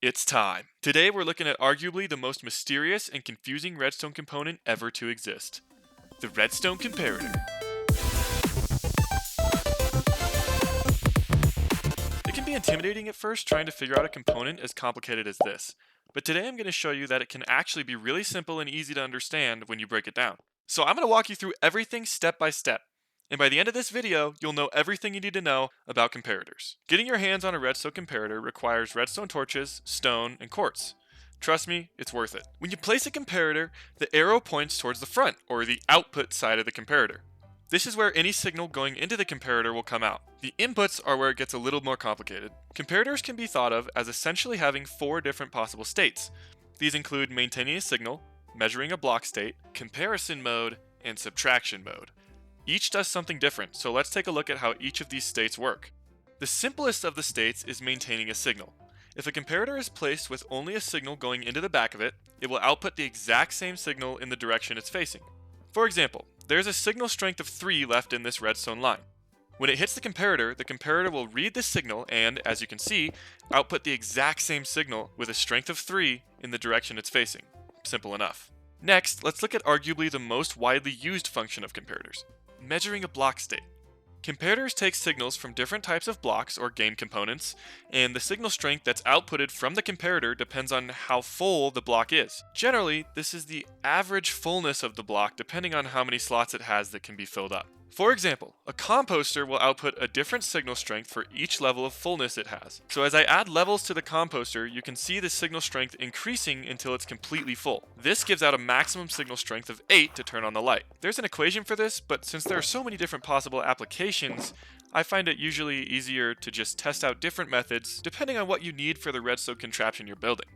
It's time. Today we're looking at arguably the most mysterious and confusing redstone component ever to exist. The redstone comparator. It can be intimidating at first trying to figure out a component as complicated as this, but today I'm going to show you that it can actually be really simple and easy to understand when you break it down. So I'm going to walk you through everything step by step. And by the end of this video, you'll know everything you need to know about comparators. Getting your hands on a redstone comparator requires redstone torches, stone, and quartz. Trust me, it's worth it. When you place a comparator, the arrow points towards the front, or the output side of the comparator. This is where any signal going into the comparator will come out. The inputs are where it gets a little more complicated. Comparators can be thought of as essentially having 4 different possible states. These include maintaining a signal, measuring a block state, comparison mode, and subtraction mode. Each does something different, so let's take a look at how each of these states work. The simplest of the states is maintaining a signal. If a comparator is placed with only a signal going into the back of it, it will output the exact same signal in the direction it's facing. For example, there's a signal strength of 3 left in this redstone line. When it hits the comparator will read the signal and, as you can see, output the exact same signal with a strength of 3 in the direction it's facing. Simple enough. Next, let's look at arguably the most widely used function of comparators. Measuring a block state. Comparators take signals from different types of blocks or game components, and the signal strength that's outputted from the comparator depends on how full the block is. Generally, this is the average fullness of the block depending on how many slots it has that can be filled up. For example, a composter will output a different signal strength for each level of fullness it has. So as I add levels to the composter, you can see the signal strength increasing until it's completely full. This gives out a maximum signal strength of 8 to turn on the light. There's an equation for this, but since there are so many different possible applications, I find it usually easier to just test out different methods depending on what you need for the redstone contraption you're building.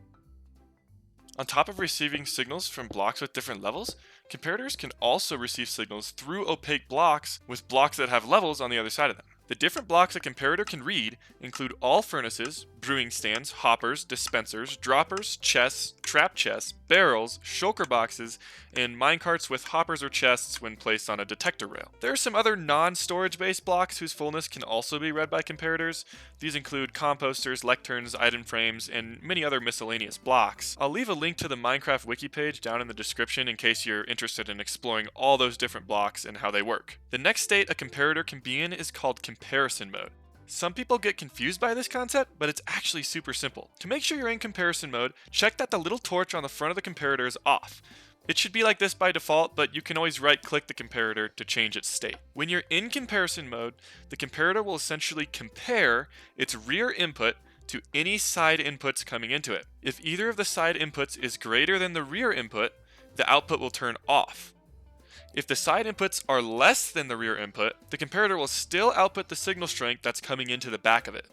On top of receiving signals from blocks with different levels, comparators can also receive signals through opaque blocks with blocks that have levels on the other side of them. The different blocks a comparator can read include all furnaces, brewing stands, hoppers, dispensers, droppers, chests, trap chests, barrels, shulker boxes, and minecarts with hoppers or chests when placed on a detector rail. There are some other non-storage based blocks whose fullness can also be read by comparators. These include composters, lecterns, item frames, and many other miscellaneous blocks. I'll leave a link to the Minecraft wiki page down in the description in case you're interested in exploring all those different blocks and how they work. The next state a comparator can be in is called comparison mode. Some people get confused by this concept, but it's actually super simple. To make sure you're in comparison mode, check that the little torch on the front of the comparator is off. It should be like this by default, but you can always right-click the comparator to change its state. When you're in comparison mode, the comparator will essentially compare its rear input to any side inputs coming into it. If either of the side inputs is greater than the rear input, the output will turn off. If the side inputs are less than the rear input, the comparator will still output the signal strength that's coming into the back of it.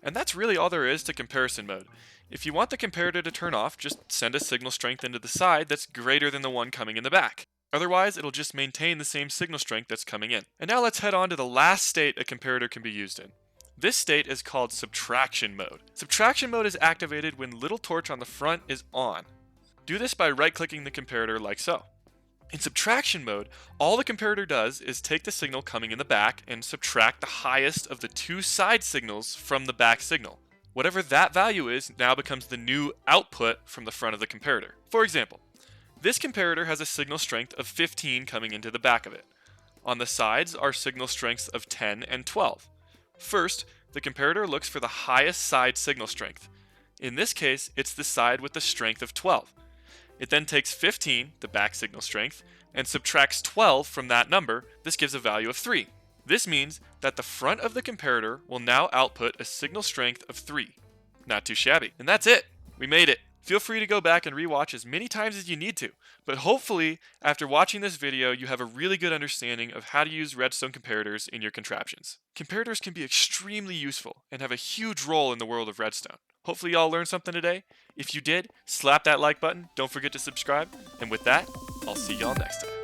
And that's really all there is to comparison mode. If you want the comparator to turn off, just send a signal strength into the side that's greater than the one coming in the back. Otherwise, it'll just maintain the same signal strength that's coming in. And now let's head on to the last state a comparator can be used in. This state is called subtraction mode. Subtraction mode is activated when little torch on the front is on. Do this by right-clicking the comparator like so. In subtraction mode, all the comparator does is take the signal coming in the back and subtract the highest of the 2 side signals from the back signal. Whatever that value is now becomes the new output from the front of the comparator. For example, this comparator has a signal strength of 15 coming into the back of it. On the sides are signal strengths of 10 and 12. First, the comparator looks for the highest side signal strength. In this case, it's the side with the strength of 12. It then takes 15, the back signal strength, and subtracts 12 from that number. This gives a value of 3. This means that the front of the comparator will now output a signal strength of 3. Not too shabby. And that's it. We made it. Feel free to go back and rewatch as many times as you need to, but hopefully, after watching this video, you have a really good understanding of how to use redstone comparators in your contraptions. Comparators can be extremely useful and have a huge role in the world of redstone. Hopefully y'all learned something today. If you did, slap that like button, don't forget to subscribe, and with that, I'll see y'all next time.